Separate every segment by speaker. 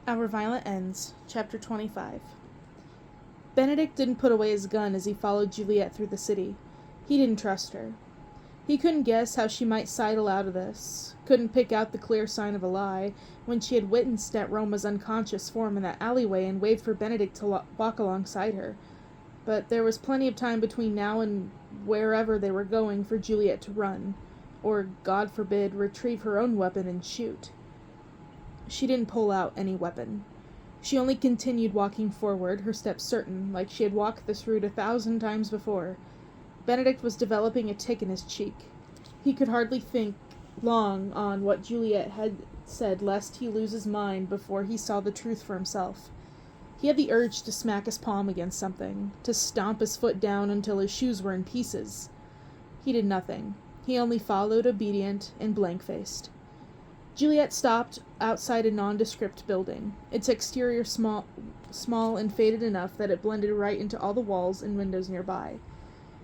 Speaker 1: Our Violent Ends, Chapter 25. Benedict didn't put away his gun as he followed Juliet through the city. He didn't trust her. He couldn't guess how she might sidle out of this, couldn't pick out the clear sign of a lie, when she had witnessed Aunt Roma's unconscious form in that alleyway and waved for Benedict to walk alongside her. But there was plenty of time between now and wherever they were going for Juliet to run, or, God forbid, retrieve her own weapon and shoot. She didn't pull out any weapon. She only continued walking forward, her steps certain, like she had walked this route 1,000 times before. Benedict was developing a tick in his cheek. He could hardly think long on what Juliet had said lest he lose his mind before he saw the truth for himself. He had the urge to smack his palm against something, to stomp his foot down until his shoes were in pieces. He did nothing. He only followed, obedient and blank-faced. Juliet stopped outside a nondescript building, its exterior small and faded enough that it blended right into all the walls and windows nearby.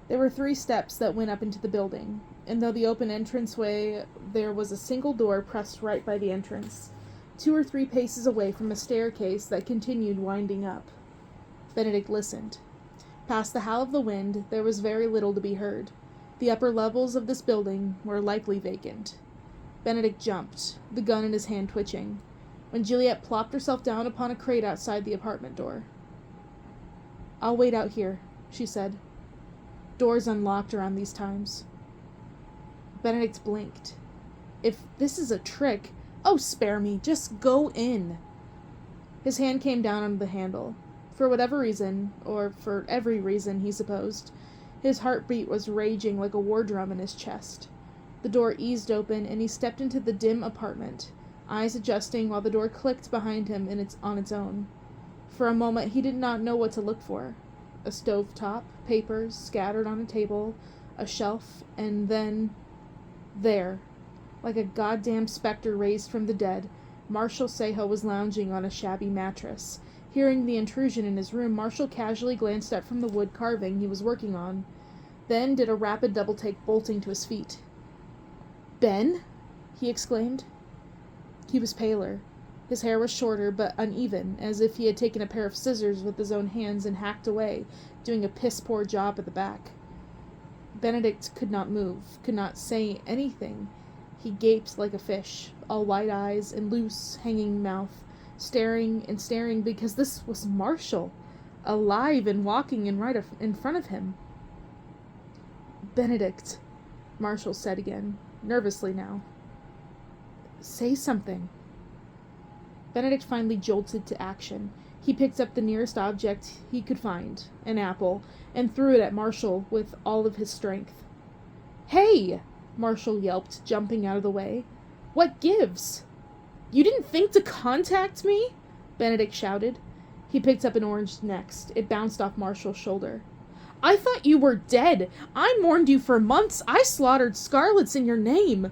Speaker 1: There were 3 steps that went up into the building, and though the open entranceway, there was a single door pressed right by the entrance, 2 or 3 paces away from a staircase that continued winding up. Benedict listened. Past the howl of the wind, there was very little to be heard. The upper levels of this building were likely vacant. Benedict jumped, the gun in his hand twitching, when Juliet plopped herself down upon a crate outside the apartment door. "I'll wait out here," she said. "Doors unlocked around these times." Benedict blinked. "If this is a trick, oh, spare me, just go in." His hand came down on the handle. For whatever reason, or for every reason, he supposed, his heartbeat was raging like a war drum in his chest. The door eased open, and he stepped into the dim apartment, eyes adjusting while the door clicked behind him on its own. For a moment he did not know what to look for. A stove top, papers scattered on a table, a shelf, and then... there, like a goddamn specter raised from the dead, Marshall Seho was lounging on a shabby mattress. Hearing the intrusion in his room, Marshall casually glanced up from the wood carving he was working on, then did a rapid double-take, bolting to his feet. "Ben?" he exclaimed. He was paler. His hair was shorter, but uneven, as if he had taken a pair of scissors with his own hands and hacked away, doing a piss-poor job at the back. Benedict could not move, could not say anything. He gaped like a fish, all wide eyes and loose, hanging mouth, staring and staring because this was Marshall, alive and walking in front of him. "Benedict," Marshall said again, nervously now. "Say something." Benedict finally jolted to action. He picked up the nearest object he could find, an apple, and threw it at Marshall with all of his strength. "Hey!" Marshall yelped, jumping out of the way. "What gives?" "You didn't think to contact me?" Benedict shouted. He picked up an orange next. It bounced off Marshall's shoulder. "I thought you were dead. I mourned you for months. I slaughtered Scarlets in your name."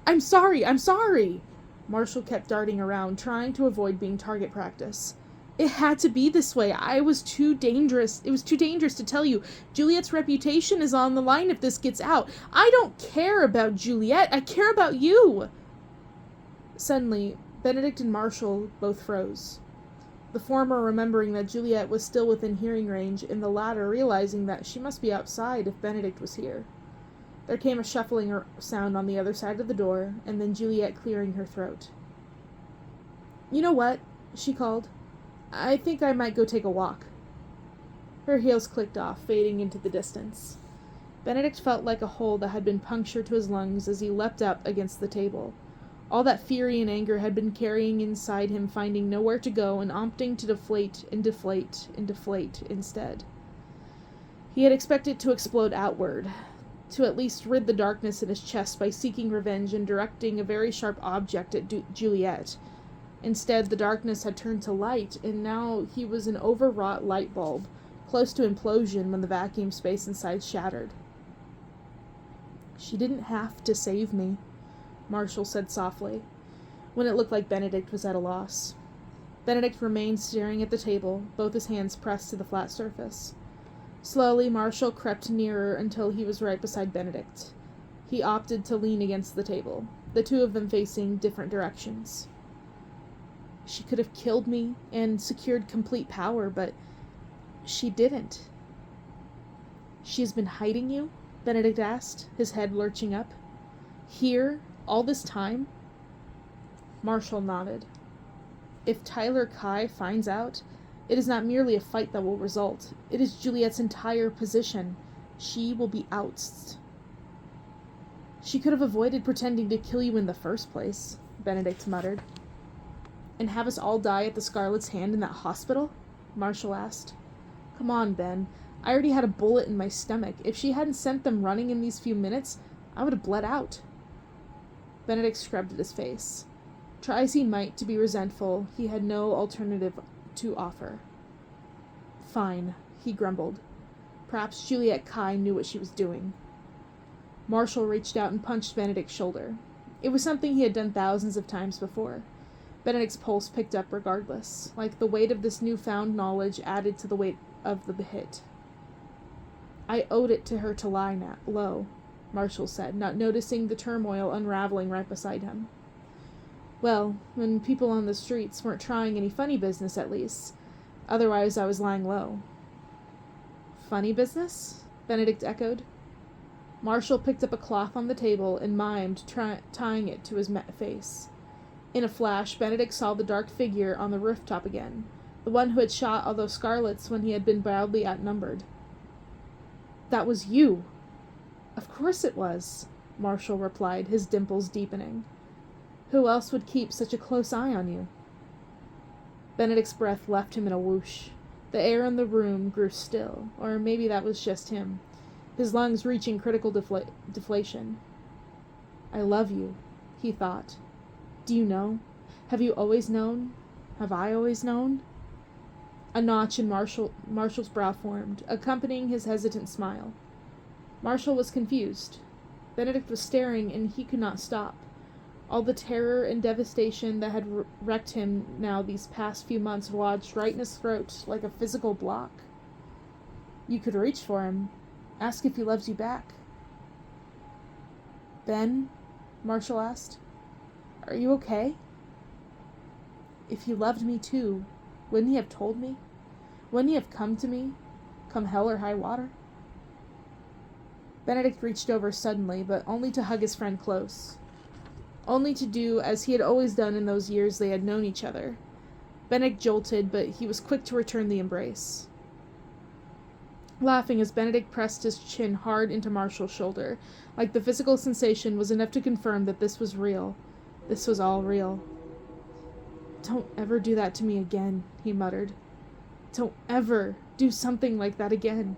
Speaker 1: I'm sorry. Marshall kept darting around, trying to avoid being target practice. "It had to be this way. It was too dangerous to tell you. Juliet's reputation is on the line if this gets out. I don't care about Juliet. I care about you." Suddenly, Benedict and Marshall both froze. The former remembering that Juliet was still within hearing range, and the latter realizing that she must be outside if Benedict was here. There came a shuffling sound on the other side of the door, and then Juliet clearing her throat. "You know what?" she called. "I think I might go take a walk." Her heels clicked off, fading into the distance. Benedict felt like a hole that had been punctured to his lungs as he leapt up against the table. All that fury and anger had been carrying inside him, finding nowhere to go and opting to deflate instead. He had expected to explode outward, to at least rid the darkness in his chest by seeking revenge and directing a very sharp object at Juliet. Instead, the darkness had turned to light, and now he was an overwrought light bulb, close to implosion when the vacuum space inside shattered. "She didn't have to save me," Marshall said softly, when it looked like Benedict was at a loss. Benedict remained staring at the table, both his hands pressed to the flat surface. Slowly, Marshall crept nearer until he was right beside Benedict. He opted to lean against the table, the two of them facing different directions. She could have killed me and secured complete power, but she didn't. She has been hiding you? Benedict asked, his head lurching up. Here, all this time? Marshall nodded. If Tyler Kai finds out, it is not merely a fight that will result. It is Juliet's entire position. She will be ousted. She could have avoided pretending to kill you in the first place, Benedict muttered. And have us all die at the Scarlet's hand in that hospital? Marshall asked. Come on, Ben. I already had a bullet in my stomach. If she hadn't sent them running in these few minutes, I would have bled out. Benedict scrubbed at his face. Try as he might to be resentful, he had no alternative to offer. Fine, he grumbled. Perhaps Juliet Kai knew what she was doing. Marshall reached out and punched Benedict's shoulder. It was something he had done thousands of times before. Benedict's pulse picked up regardless, like the weight of this newfound knowledge added to the weight of the hit. I owed it to her to lie low, Marshall said, not noticing the turmoil unraveling right beside him. Well, when people on the streets weren't trying any funny business, at least. Otherwise, I was lying low. Funny business? Benedict echoed. Marshall picked up a cloth on the table and mimed tying it to his face. In a flash, Benedict saw the dark figure on the rooftop again, the one who had shot all those Scarlets when he had been badly outnumbered. That was you! Of course it was, Marshall replied, his dimples deepening. Who else would keep such a close eye on you? Benedict's breath left him in a whoosh. The air in the room grew still, or maybe that was just him, his lungs reaching critical deflation. I love you, he thought. Do you know? Have you always known? Have I always known? A notch in Marshall's brow formed, accompanying his hesitant smile. Marshall was confused. Benedict was staring, and he could not stop. All the terror and devastation that had wrecked him now these past few months lodged right in his throat like a physical block. You could reach for him. Ask if he loves you back. Ben? Marshall asked. Are you okay? If he loved me too, wouldn't he have told me? Wouldn't he have come to me, come hell or high water? Benedict reached over suddenly, but only to hug his friend close. Only to do as he had always done in those years they had known each other. Benedict jolted, but he was quick to return the embrace. Laughing as Benedict pressed his chin hard into Marshall's shoulder, like the physical sensation was enough to confirm that this was real. This was all real. Don't ever do that to me again, he muttered. Don't ever do something like that again.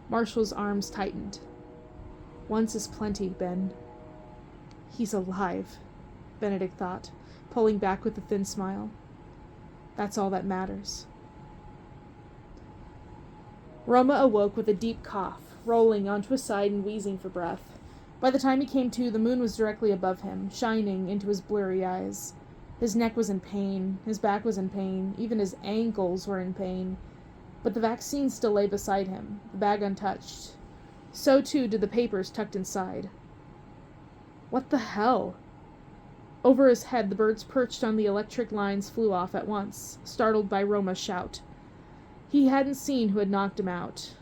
Speaker 1: Marshall's arms tightened. Once is plenty, Ben. He's alive, Benedict thought, pulling back with a thin smile. That's all that matters. Roma awoke with a deep cough, rolling onto his side and wheezing for breath. By the time he came to, the moon was directly above him, shining into his blurry eyes. His neck was in pain, his back was in pain, even his ankles were in pain. But the vaccine still lay beside him, the bag untouched. So too did the papers tucked inside. What the hell? Over his head, the birds perched on the electric lines flew off at once, startled by Roma's shout. He hadn't seen who had knocked him out.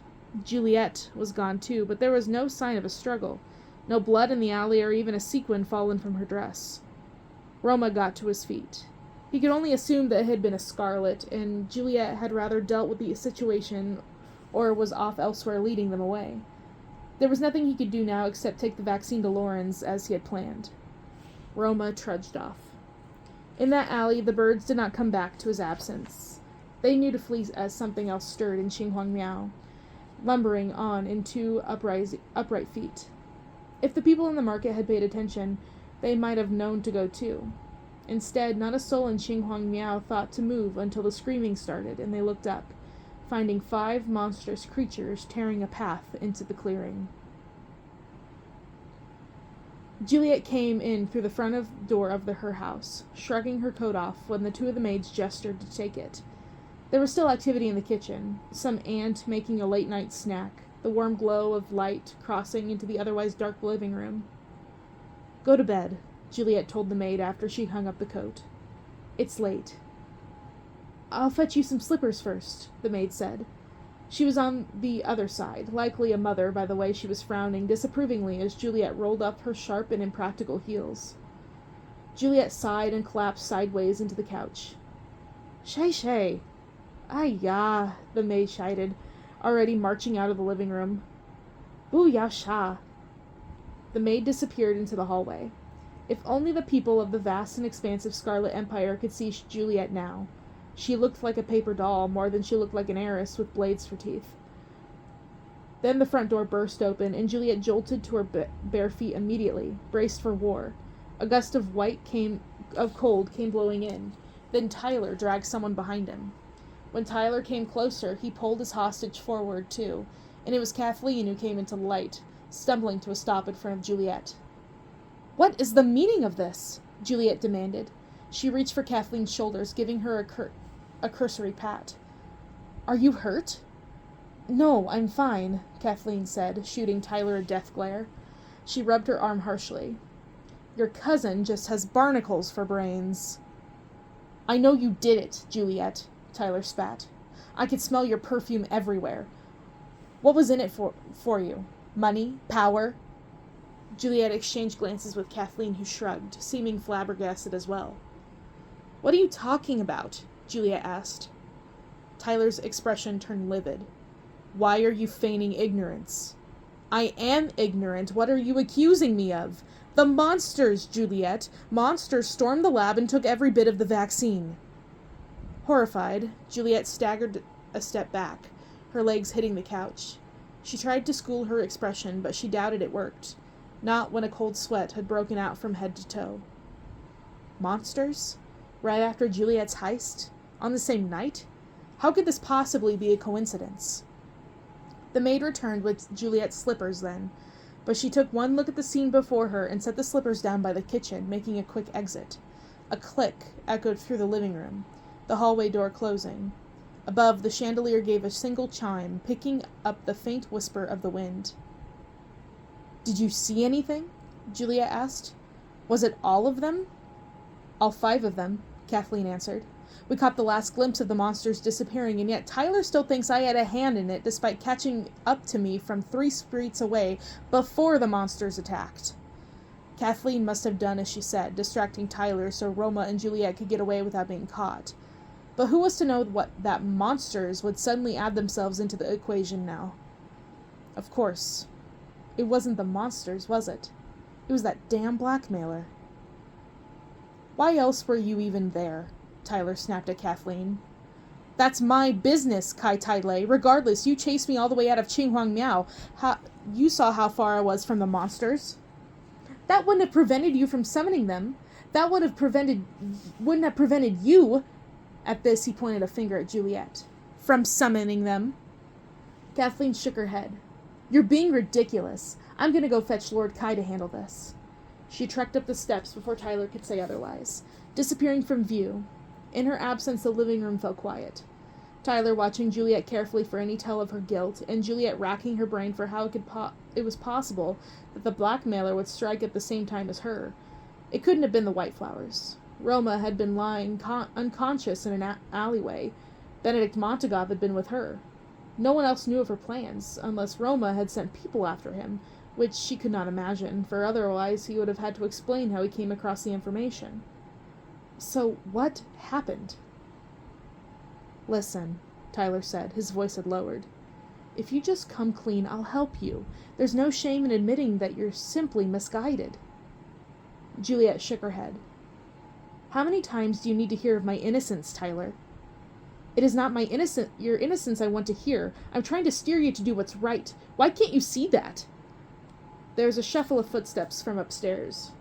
Speaker 1: Juliet was gone too, but there was no sign of a struggle, no blood in the alley or even a sequin fallen from her dress. Roma got to his feet. He could only assume that it had been a Scarlet, and Juliet had rather dealt with the situation or was off elsewhere leading them away. There was nothing he could do now except take the vaccine to Lawrence as he had planned. Roma trudged off. In that alley, the birds did not come back to his absence. They knew to flee as something else stirred in Xinhuang Miao, lumbering on in two upright feet. If the people in the market had paid attention, they might have known to go too. Instead, not a soul in Xinhuang Miao thought to move until the screaming started, and they looked up, finding 5 monstrous creatures tearing a path into the clearing. Juliet came in through the front door of her house, shrugging her coat off when the 2 of the maids gestured to take it. There was still activity in the kitchen, some aunt making a late-night snack, the warm glow of light crossing into the otherwise dark living room. Go to bed, Juliet told the maid after she hung up the coat. It's late. I'll fetch you some slippers first, the maid said. She was on the other side, likely a mother by the way she was frowning disapprovingly as Juliet rolled up her sharp and impractical heels. Juliet sighed and collapsed sideways into the couch. Shay. Ay ya, the maid chided, already marching out of the living room. Boo ya sha. The maid disappeared into the hallway. If only the people of the vast and expansive Scarlet Empire could see Juliet now. She looked like a paper doll more than she looked like an heiress with blades for teeth. Then the front door burst open, and Juliet jolted to her bare feet immediately, braced for war. A gust of cold came blowing in. Then Tyler dragged someone behind him. When Tyler came closer, he pulled his hostage forward, too, and it was Kathleen who came into the light, stumbling to a stop in front of Juliet. What is the meaning of this? Juliet demanded. She reached for Kathleen's shoulders, giving her a cursory pat. Are you hurt? No, I'm fine, Kathleen said, shooting Tyler a death glare. She rubbed her arm harshly. Your cousin just has barnacles for brains. I know you did it, Juliet, Tyler spat. I could smell your perfume everywhere. What was in it for you? Money? Power? Juliet exchanged glances with Kathleen, who shrugged, seeming flabbergasted as well. What are you talking about? Juliet asked. Tyler's expression turned livid. Why are you feigning ignorance? I am ignorant. What are you accusing me of? The monsters, Juliet. Monsters stormed the lab and took every bit of the vaccine. Horrified, Juliet staggered a step back, her legs hitting the couch. She tried to school her expression, but she doubted it worked. Not when a cold sweat had broken out from head to toe. Monsters? Right after Juliet's heist? On the same night? How could this possibly be a coincidence? The maid returned with Juliet's slippers then, but she took one look at the scene before her and set the slippers down by the kitchen, making a quick exit. A click echoed through the living room, the hallway door closing. Above, the chandelier gave a single chime, picking up the faint whisper of the wind. Did you see anything? Juliet asked. Was it all of them? All 5 of them, Kathleen answered. We caught the last glimpse of the monsters disappearing, and yet Tyler still thinks I had a hand in it, despite catching up to me from 3 streets away before the monsters attacked. Kathleen must have done as she said, distracting Tyler so Roma and Juliet could get away without being caught. But who was to know that monsters would suddenly add themselves into the equation now? Of course, it wasn't the monsters, was it? It was that damn blackmailer. Why else were you even there? Tyler snapped at Kathleen. That's my business, Kai Tai Lei. Regardless, you chased me all the way out of Qinghuang Miao. You saw how far I was from the monsters. That wouldn't have prevented you from summoning them. That wouldn't have prevented you. At this, he pointed a finger at Juliet. From summoning them. Kathleen shook her head. You're being ridiculous. I'm going to go fetch Lord Kai to handle this. She trekked up the steps before Tyler could say otherwise, disappearing from view. In her absence, the living room fell quiet. Tyler watching Juliet carefully for any tell of her guilt, and Juliet racking her brain for how it was possible that the blackmailer would strike at the same time as her. It couldn't have been the White Flowers. Roma had been lying unconscious in an alleyway. Benedict Montagov had been with her. No one else knew of her plans, unless Roma had sent people after him, which she could not imagine, for otherwise he would have had to explain how he came across the information. So what happened? Listen, Tyler said. His voice had lowered. If you just come clean, I'll help you. There's no shame in admitting that you're simply misguided. Juliet shook her head. How many times do you need to hear of my innocence, Tyler? It is not your innocence I want to hear. I'm trying to steer you to do what's right. Why can't you see that? There was a shuffle of footsteps from upstairs.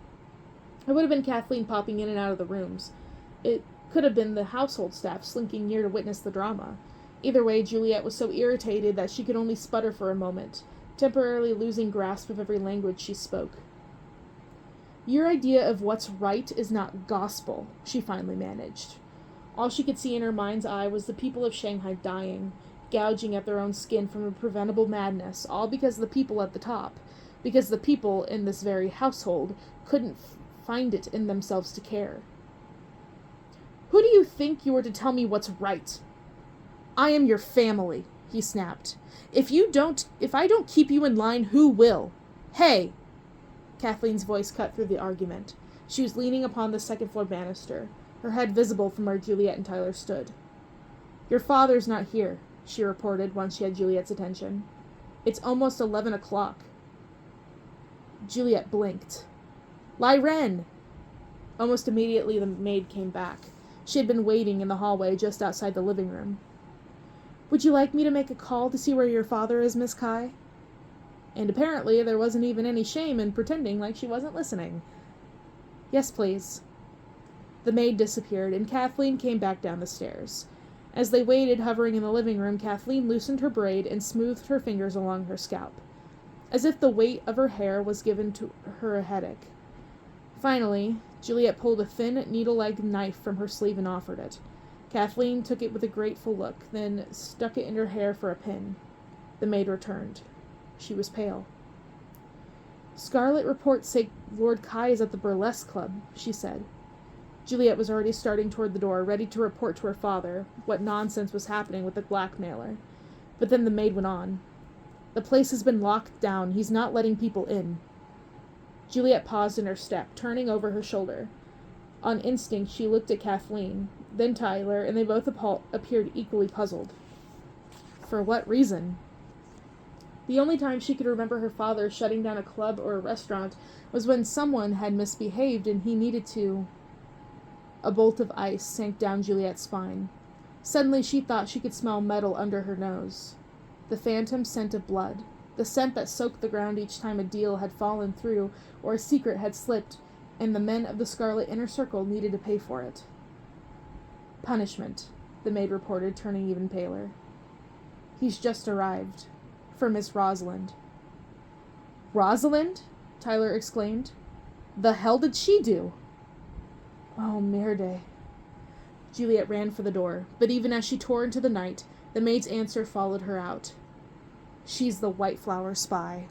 Speaker 1: It would have been Kathleen popping in and out of the rooms. It could have been the household staff slinking near to witness the drama. Either way, Juliet was so irritated that she could only sputter for a moment, temporarily losing grasp of every language she spoke. Your idea of what's right is not gospel, she finally managed. All she could see in her mind's eye was the people of Shanghai dying, gouging at their own skin from a preventable madness, all because the people at the top, because the people in this very household couldn't find it in themselves to care. Who do you think you are to tell me what's right? I am your family, he snapped. If I don't keep you in line, who will? Hey! Kathleen's voice cut through the argument. She was leaning upon the second-floor banister, her head visible from where Juliet and Tyler stood. Your father's not here, she reported once she had Juliet's attention. It's almost 11 o'clock. Juliet blinked. Lyren! Almost immediately the maid came back. She had been waiting in the hallway just outside the living room. Would you like me to make a call to see where your father is, Miss Kai? And apparently there wasn't even any shame in pretending like she wasn't listening. Yes, please. The maid disappeared, and Kathleen came back down the stairs. As they waited, hovering in the living room, Kathleen loosened her braid and smoothed her fingers along her scalp, as if the weight of her hair was giving to her a headache. Finally, Juliet pulled a thin, needle-like knife from her sleeve and offered it. Kathleen took it with a grateful look, then stuck it in her hair for a pin. The maid returned. She was pale. Scarlet reports say Lord Kai is at the burlesque club, she said. Juliet was already starting toward the door, ready to report to her father what nonsense was happening with the blackmailer. But then the maid went on. The place has been locked down. He's not letting people in. Juliet paused in her step, turning over her shoulder. On instinct, she looked at Kathleen, then Tyler, and they both appeared equally puzzled. For what reason? The only time she could remember her father shutting down a club or a restaurant was when someone had misbehaved and he needed to... A bolt of ice sank down Juliet's spine. Suddenly she thought she could smell metal under her nose. The phantom scent of blood. The scent that soaked the ground each time a deal had fallen through or a secret had slipped, and the men of the Scarlet Inner Circle needed to pay for it. Punishment, the maid reported, turning even paler. He's just arrived. For Miss Rosalind. Rosalind? Tyler exclaimed. The hell did she do? Oh, merde. Juliet ran for the door, but even as she tore into the night, the maid's answer followed her out. She's the White Flower spy.